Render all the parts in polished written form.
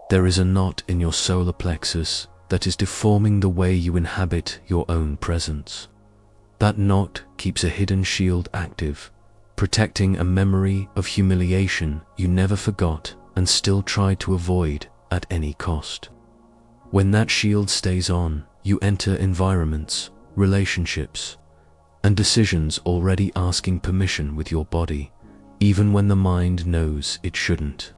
There is a knot in your solar plexus that is deforming the way you inhabit your own presence. That knot keeps a hidden shield active, protecting a memory of humiliation you never forgot and still tried to avoid at any cost. When that shield stays on, you enter environments, relationships, and decisions already asking permission with your body, even when the mind knows it shouldn't.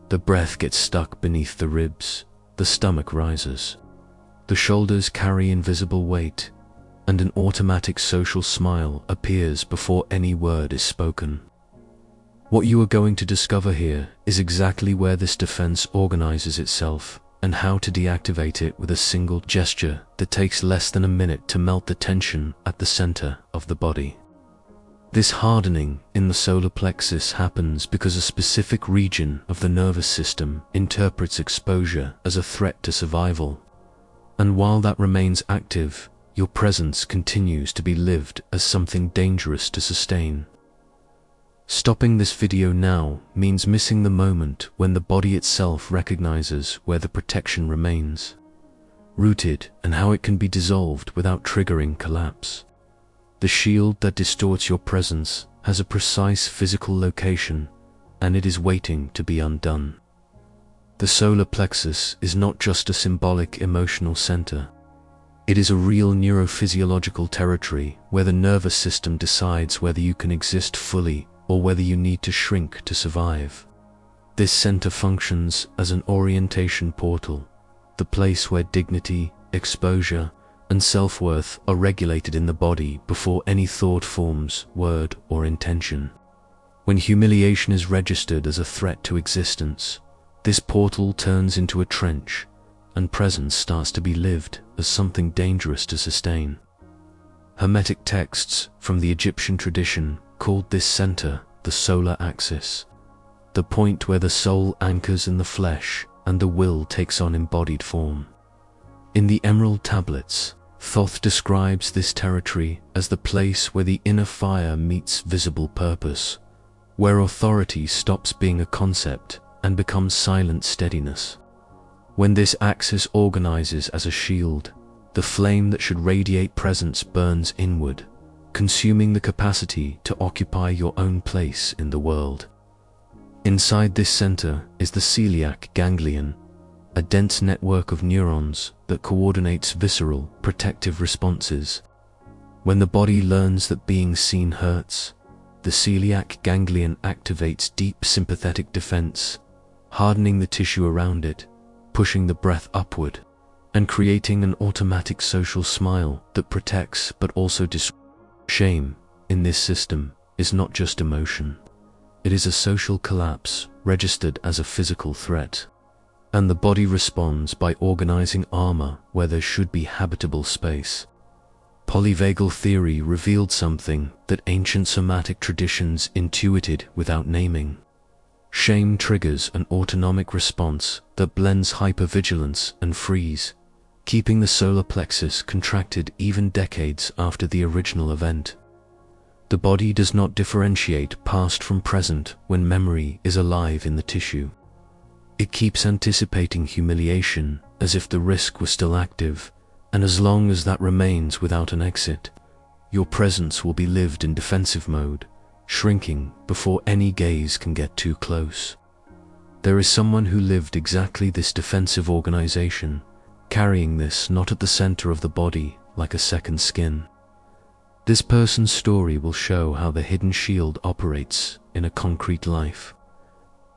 The breath gets stuck beneath the ribs, the stomach rises, the shoulders carry invisible weight, and an automatic social smile appears before any word is spoken. What you are going to discover here is exactly where this defense organizes itself and how to deactivate it with a single gesture that takes less than a minute to melt the tension at the center of the body. This hardening in the solar plexus happens because a specific region of the nervous system interprets exposure as a threat to survival. And while that remains active, your presence continues to be lived as something dangerous to sustain. Stopping this video now means missing the moment when the body itself recognizes where the protection remains, rooted, and how it can be dissolved without triggering collapse. The shield that distorts your presence has a precise physical location, and it is waiting to be undone. The solar plexus is not just a symbolic emotional center. It is a real neurophysiological territory where the nervous system decides whether you can exist fully or whether you need to shrink to survive. This center functions as an orientation portal, the place where dignity, exposure, and self-worth are regulated in the body before any thought forms, word, or intention. When humiliation is registered as a threat to existence, this portal turns into a trench, and presence starts to be lived as something dangerous to sustain. Hermetic texts from the Egyptian tradition called this center the solar axis, the point where the soul anchors in the flesh and the will takes on embodied form. In the Emerald Tablets, Thoth describes this territory as the place where the inner fire meets visible purpose, where authority stops being a concept and becomes silent steadiness. When this axis organizes as a shield, the flame that should radiate presence burns inward, consuming the capacity to occupy your own place in the world. Inside this center is the celiac ganglion, a dense network of neurons that coordinates visceral, protective responses. When the body learns that being seen hurts, the celiac ganglion activates deep sympathetic defense, hardening the tissue around it, pushing the breath upward, and creating an automatic social smile that protects but also disrupts. Shame, in this system, is not just emotion. It is a social collapse registered as a physical threat. And the body responds by organizing armor where there should be habitable space. Polyvagal theory revealed something that ancient somatic traditions intuited without naming. Shame triggers an autonomic response that blends hypervigilance and freeze, keeping the solar plexus contracted even decades after the original event. The body does not differentiate past from present when memory is alive in the tissue. It keeps anticipating humiliation as if the risk was still active, and as long as that remains without an exit, your presence will be lived in defensive mode, shrinking before any gaze can get too close. There is someone who lived exactly this defensive organization, carrying this not at the center of the body like a second skin. This person's story will show how the hidden shield operates in a concrete life,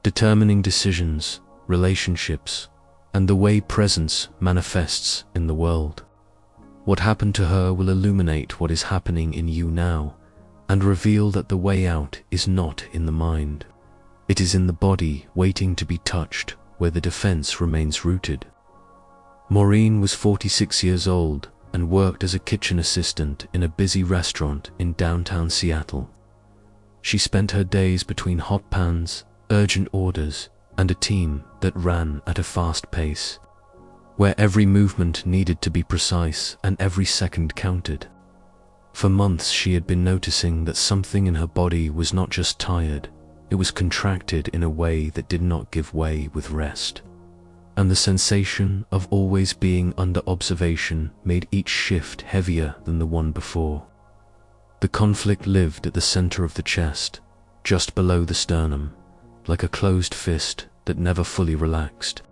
determining decisions, relationships, and the way presence manifests in the world. What happened to her will illuminate what is happening in you now and reveal that the way out is not in the mind. It is in the body, waiting to be touched, where the defense remains rooted. Maureen was 46 years old and worked as a kitchen assistant in a busy restaurant in downtown Seattle. She spent her days between hot pans, urgent orders, and a team that ran at a fast pace, where every movement needed to be precise and every second counted. For months she had been noticing that something in her body was not just tired, it was contracted in a way that did not give way with rest. and the sensation of always being under observation made each shift heavier than the one before. The conflict lived at the center of the chest, just below the sternum, like a closed fist that never fully relaxed.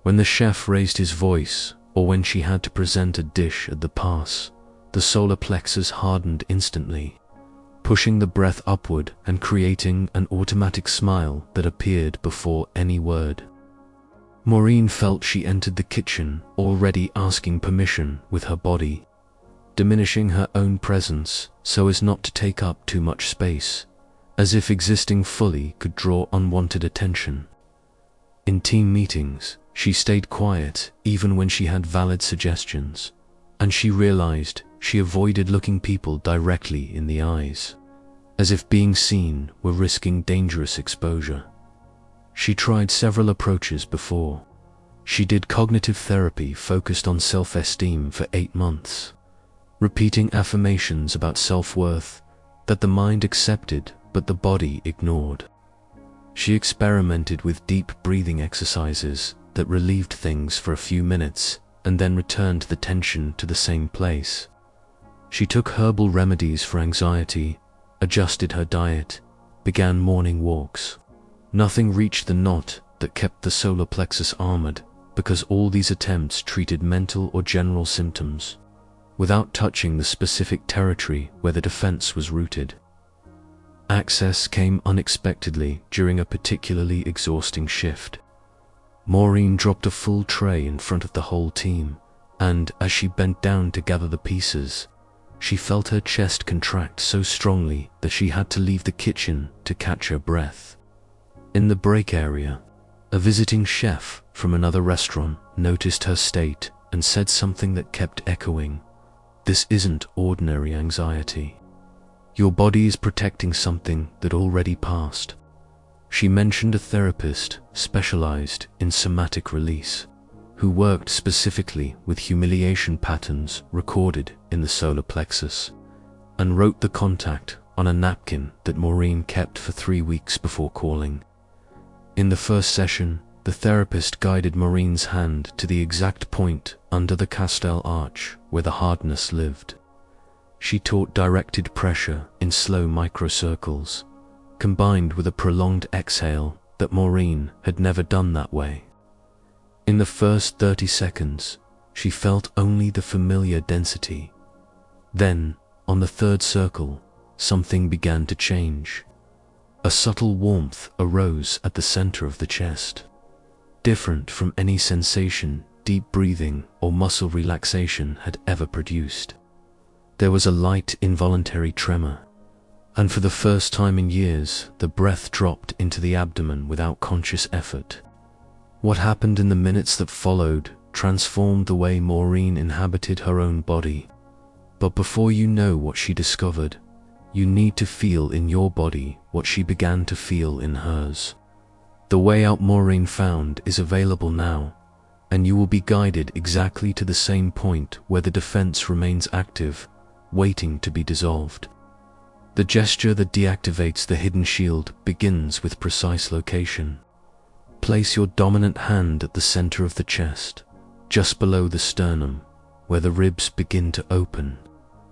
When the chef raised his voice, or when she had to present a dish at the pass, the solar plexus hardened instantly, pushing the breath upward and creating an automatic smile that appeared before any word. Maureen felt she entered the kitchen already asking permission with her body, diminishing her own presence so as not to take up too much space, as if existing fully could draw unwanted attention. In team meetings, she stayed quiet even when she had valid suggestions, and she realized she avoided looking people directly in the eyes, as if being seen were risking dangerous exposure. She tried several approaches before. She did cognitive therapy focused on self-esteem for 8 months, repeating affirmations about self-worth that the mind accepted but the body ignored. She experimented with deep breathing exercises that relieved things for a few minutes and then returned the tension to the same place. She took herbal remedies for anxiety, adjusted her diet, began morning walks. Nothing reached the knot that kept the solar plexus armored, because all these attempts treated mental or general symptoms, without touching the specific territory where the defense was rooted. Access came unexpectedly during a particularly exhausting shift. Maureen dropped a full tray in front of the whole team, and as she bent down to gather the pieces, she felt her chest contract so strongly that she had to leave the kitchen to catch her breath. In the break area, a visiting chef from another restaurant noticed her state and said something that kept echoing. "This isn't ordinary anxiety. Your body is protecting something that already passed." She mentioned a therapist specialized in somatic release, who worked specifically with humiliation patterns recorded in the solar plexus, and wrote the contact on a napkin that Maureen kept for 3 weeks before calling. In the first session, the therapist guided Maureen's hand to the exact point under the costal arch where the hardness lived. She taught directed pressure in slow microcircles, combined with a prolonged exhale that Maureen had never done that way. In the first 30 seconds, she felt only the familiar density. Then, on the third circle, something began to change. A subtle warmth arose at the center of the chest, different from any sensation deep breathing or muscle relaxation had ever produced. There was a light, involuntary tremor, and for the first time in years, the breath dropped into the abdomen without conscious effort. What happened in the minutes that followed transformed the way Maureen inhabited her own body. But before you know what she discovered, you need to feel in your body what she began to feel in hers. The way out Maureen found is available now, and you will be guided exactly to the same point where the defense remains active, waiting to be dissolved. The gesture that deactivates the hidden shield begins with precise location. Place your dominant hand at the center of the chest, just below the sternum, where the ribs begin to open.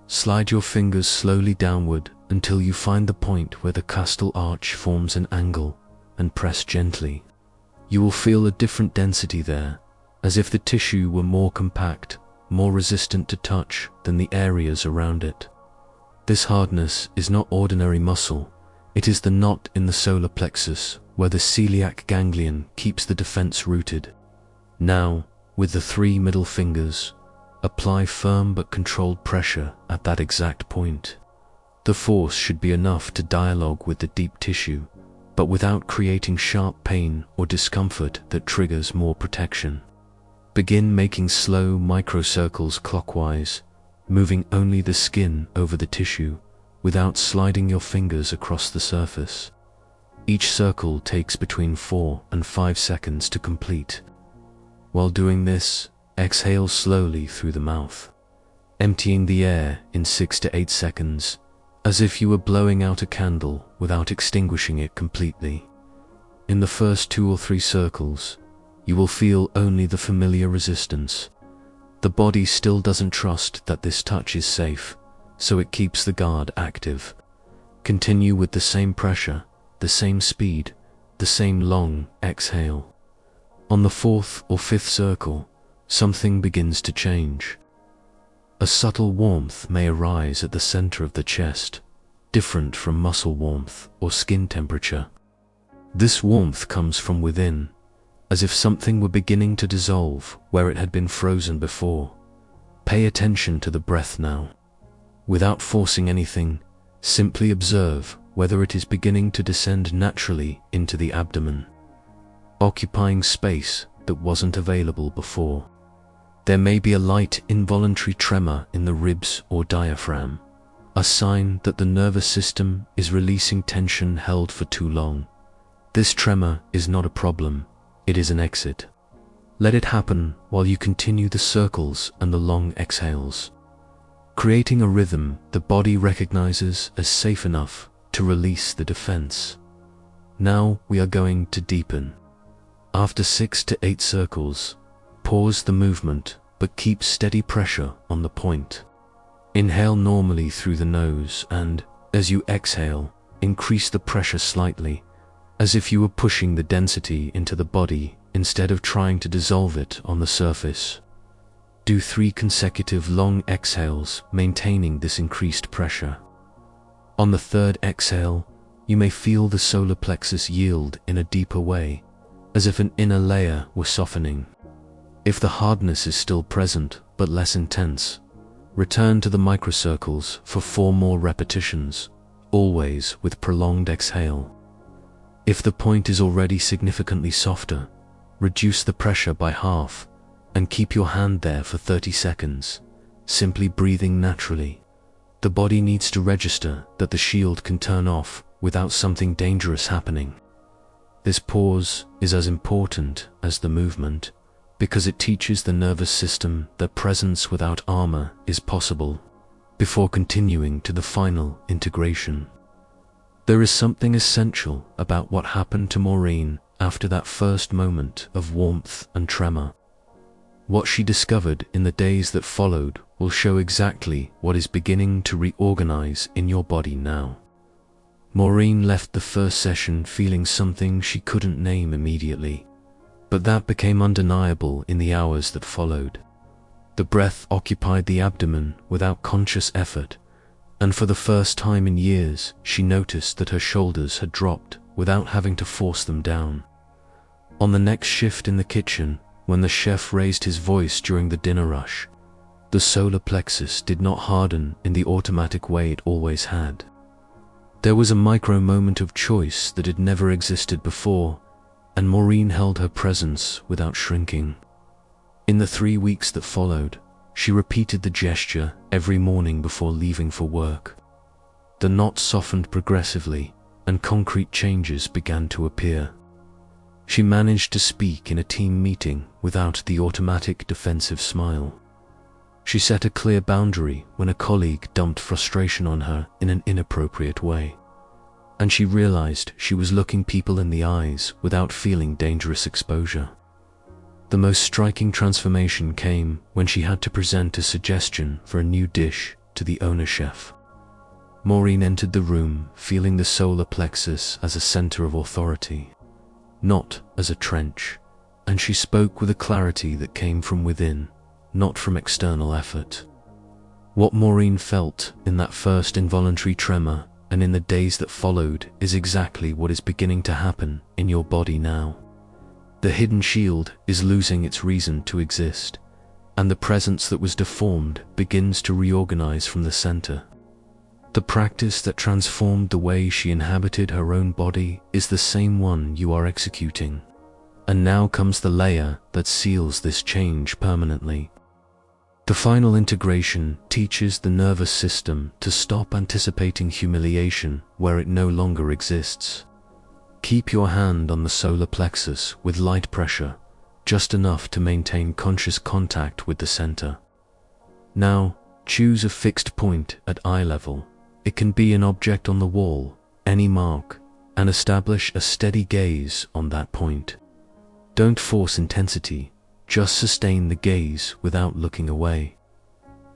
Slide your fingers slowly downward until you find the point where the costal arch forms an angle, and press gently. You will feel a different density there, as if the tissue were more compact, more resistant to touch than the areas around it. This hardness is not ordinary muscle, it is the knot in the solar plexus where the celiac ganglion keeps the defense rooted. Now, with the 3 middle fingers, apply firm but controlled pressure at that exact point. The force should be enough to dialogue with the deep tissue, but without creating sharp pain or discomfort that triggers more protection. Begin making slow microcircles clockwise, moving only the skin over the tissue, without sliding your fingers across the surface. Each circle takes between 4 and 5 seconds to complete. While doing this, exhale slowly through the mouth, emptying the air in 6 to 8 seconds, as if you were blowing out a candle without extinguishing it completely. In the first 2 or 3 circles, you will feel only the familiar resistance. The body still doesn't trust that this touch is safe, so it keeps the guard active. Continue with the same pressure, the same speed, the same long exhale. On the fourth or fifth circle, something begins to change. A subtle warmth may arise at the center of the chest, different from muscle warmth or skin temperature. This warmth comes from within, as if something were beginning to dissolve where it had been frozen before. Pay attention to the breath now. Without forcing anything, simply observe whether it is beginning to descend naturally into the abdomen, occupying space that wasn't available before. There may be a light involuntary tremor in the ribs or diaphragm, a sign that the nervous system is releasing tension held for too long. This tremor is not a problem, it is an exit. Let it happen while you continue the circles and the long exhales, creating a rhythm the body recognizes as safe enough to release the defense. Now we are going to deepen. After 6 to 8 circles, pause the movement but keep steady pressure on the point. Inhale normally through the nose and, as you exhale, increase the pressure slightly, as if you were pushing the density into the body instead of trying to dissolve it on the surface. Do 3 consecutive long exhales, maintaining this increased pressure. On the third exhale, you may feel the solar plexus yield in a deeper way, as if an inner layer were softening. If the hardness is still present but less intense, return to the microcircles for 4 more repetitions, always with prolonged exhale. If the point is already significantly softer, reduce the pressure by half and keep your hand there for 30 seconds, simply breathing naturally. The body needs to register that the shield can turn off without something dangerous happening. This pause is as important as the movement because it teaches the nervous system that presence without armor is possible before continuing to the final integration. There is something essential about what happened to Maureen after that first moment of warmth and tremor. What she discovered in the days that followed will show exactly what is beginning to reorganize in your body now. Maureen left the first session feeling something she couldn't name immediately, but that became undeniable in the hours that followed. The breath occupied the abdomen without conscious effort, and for the first time in years, she noticed that her shoulders had dropped without having to force them down. On the next shift in the kitchen, when the chef raised his voice during the dinner rush, the solar plexus did not harden in the automatic way it always had. There was a micro moment of choice that had never existed before, and Maureen held her presence without shrinking. In the 3 weeks that followed, she repeated the gesture every morning before leaving for work. The knot softened progressively, and concrete changes began to appear. She managed to speak in a team meeting without the automatic defensive smile. She set a clear boundary when a colleague dumped frustration on her in an inappropriate way, and she realized she was looking people in the eyes without feeling dangerous exposure. The most striking transformation came when she had to present a suggestion for a new dish to the owner chef. Maureen entered the room feeling the solar plexus as a center of authority, not as a trench, and she spoke with a clarity that came from within, not from external effort. What Maureen felt in that first involuntary tremor and in the days that followed is exactly what is beginning to happen in your body now. The hidden shield is losing its reason to exist, and the presence that was deformed begins to reorganize from the center. The practice that transformed the way she inhabited her own body is the same one you are executing, and now comes the layer that seals this change permanently. The final integration teaches the nervous system to stop anticipating humiliation where it no longer exists. Keep your hand on the solar plexus with light pressure, just enough to maintain conscious contact with the center. Now, choose a fixed point at eye level. It can be an object on the wall, any mark, and establish a steady gaze on that point. Don't force intensity, just sustain the gaze without looking away,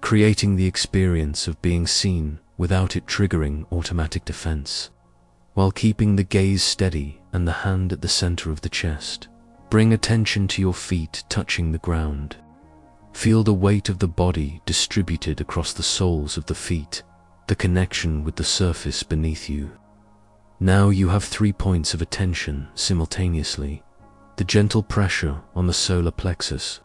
creating the experience of being seen without it triggering automatic defense. While keeping the gaze steady and the hand at the center of the chest, bring attention to your feet touching the ground. Feel the weight of the body distributed across the soles of the feet, the connection with the surface beneath you. Now you have 3 points of attention simultaneously: the gentle pressure on the solar plexus,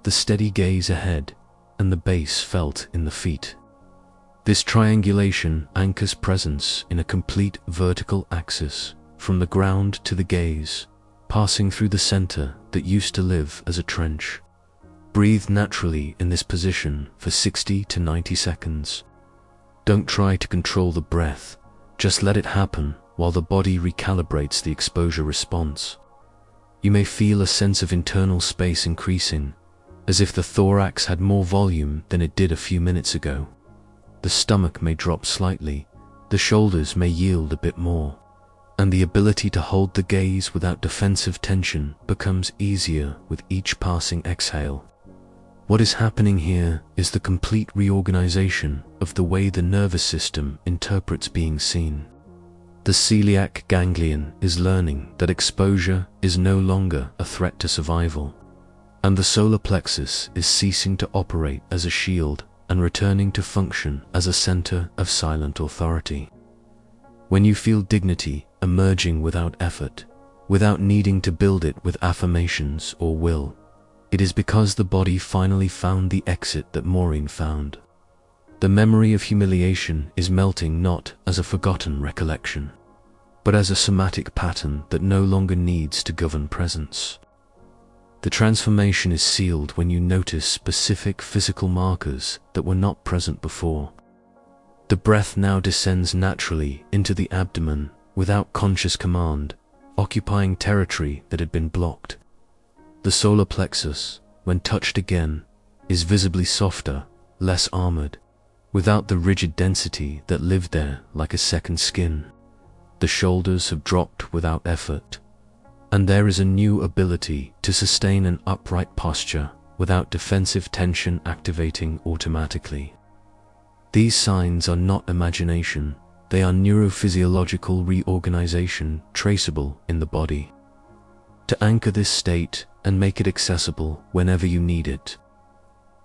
the steady gaze ahead, and the base felt in the feet. This triangulation anchors presence in a complete vertical axis, from the ground to the gaze, passing through the center that used to live as a trench. Breathe naturally in this position for 60 to 90 seconds. Don't try to control the breath, just let it happen while the body recalibrates the exposure response. You may feel a sense of internal space increasing, as if the thorax had more volume than it did a few minutes ago. The stomach may drop slightly, the shoulders may yield a bit more, and the ability to hold the gaze without defensive tension becomes easier with each passing exhale. What is happening here is the complete reorganization of the way the nervous system interprets being seen. The celiac ganglion is learning that exposure is no longer a threat to survival, and the solar plexus is ceasing to operate as a shield and returning to function as a center of silent authority. When you feel dignity emerging without effort, without needing to build it with affirmations or will, it is because the body finally found the exit that Maureen found. The memory of humiliation is melting not as a forgotten recollection, but as a somatic pattern that no longer needs to govern presence. The transformation is sealed when you notice specific physical markers that were not present before. The breath now descends naturally into the abdomen without conscious command, occupying territory that had been blocked. The solar plexus, when touched again, is visibly softer, less armored, without the rigid density that lived there like a second skin. The shoulders have dropped without effort, and there is a new ability to sustain an upright posture without defensive tension activating automatically. These signs are not imagination, they are neurophysiological reorganization traceable in the body. To anchor this state and make it accessible whenever you need it,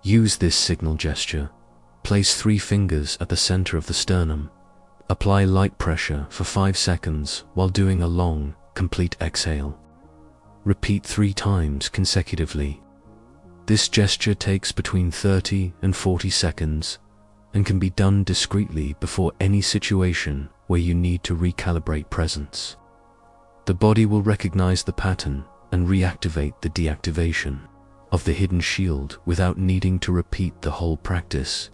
use this signal gesture. Place 3 fingers at the center of the sternum. Apply light pressure for 5 seconds while doing a long, complete exhale. Repeat 3 times consecutively. This gesture takes between 30 and 40 seconds and can be done discreetly before any situation where you need to recalibrate presence. The body will recognize the pattern and reactivate the deactivation of the hidden shield without needing to repeat the whole practice.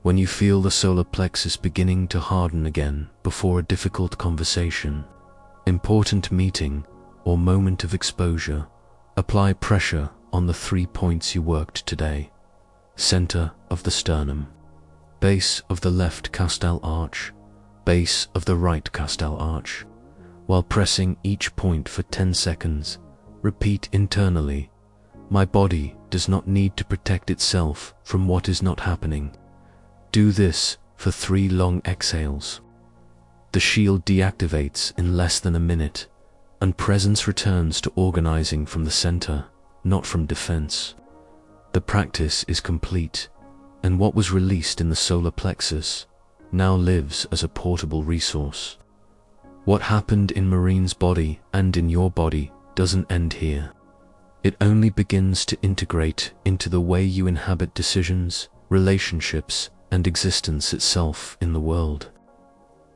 When you feel the solar plexus beginning to harden again before a difficult conversation, important meeting, or moment of exposure, apply pressure on the 3 points you worked today: center of the sternum, base of the left costal arch, base of the right costal arch. While pressing each point for 10 seconds, repeat internally, "My body does not need to protect itself from what is not happening." Do this for 3 long exhales. The shield deactivates in less than a minute, and presence returns to organizing from the center, not from defense. The practice is complete, and what was released in the solar plexus now lives as a portable resource. What happened in Maureen's body and in your body doesn't end here. It only begins to integrate into the way you inhabit decisions, relationships, and existence itself in the world.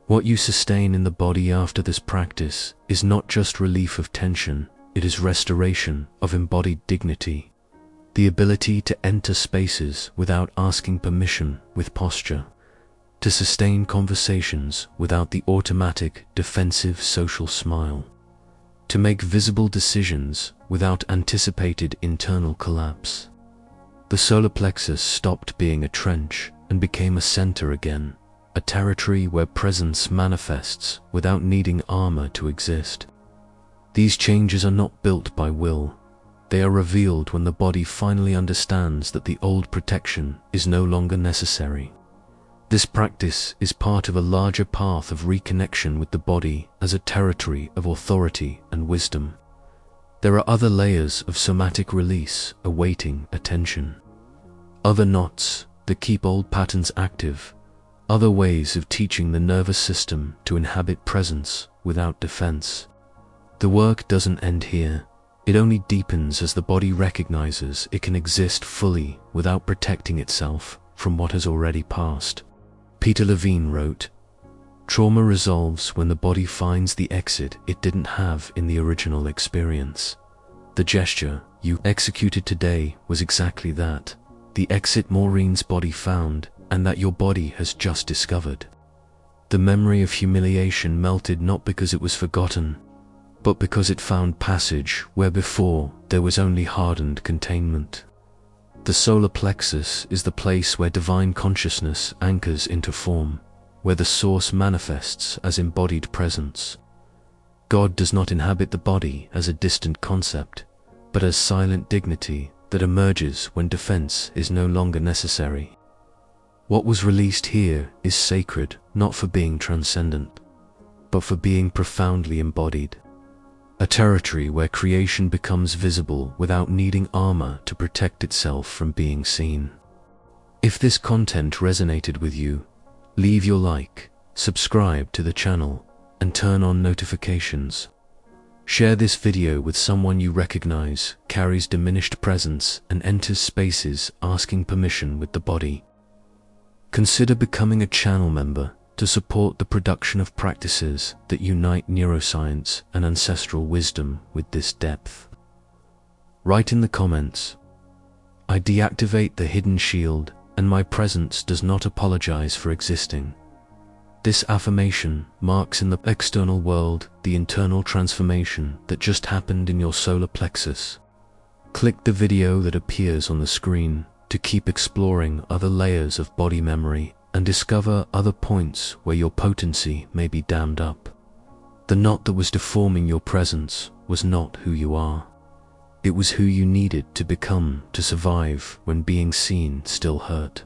What you sustain in the body after this practice is not just relief of tension, it is restoration of embodied dignity, the ability to enter spaces without asking permission with posture, to sustain conversations without the automatic defensive social smile, to make visible decisions without anticipated internal collapse. The solar plexus stopped being a trench and became a center again, a territory where presence manifests without needing armor to exist. These changes are not built by will. They are revealed when the body finally understands that the old protection is no longer necessary. This practice is part of a larger path of reconnection with the body as a territory of authority and wisdom. There are other layers of somatic release awaiting attention. Other knots that keep old patterns active. Other ways of teaching the nervous system to inhabit presence without defense. The work doesn't end here. It only deepens as the body recognizes it can exist fully without protecting itself from what has already passed. Peter Levine wrote, "Trauma resolves when the body finds the exit it didn't have in the original experience. The gesture you executed today was exactly that, the exit Maureen's body found and that your body has just discovered. The memory of humiliation melted not because it was forgotten, but because it found passage where before there was only hardened containment. The solar plexus is the place where divine consciousness anchors into form, where the source manifests as embodied presence. God does not inhabit the body as a distant concept, but as silent dignity that emerges when defense is no longer necessary. What was released here is sacred not for being transcendent, but for being profoundly embodied. A territory where creation becomes visible without needing armor to protect itself from being seen." If this content resonated with you, leave your like, subscribe to the channel, and turn on notifications. Share this video with someone you recognize carries diminished presence and enters spaces asking permission with the body. Consider becoming a channel member to support the production of practices that unite neuroscience and ancestral wisdom with this depth. Write in the comments, "I deactivate the hidden shield and my presence does not apologize for existing." This affirmation marks in the external world the internal transformation that just happened in your solar plexus. Click the video that appears on the screen to keep exploring other layers of body memory and discover other points where your potency may be dammed up. The knot that was deforming your presence was not who you are. It was who you needed to become to survive when being seen still hurt.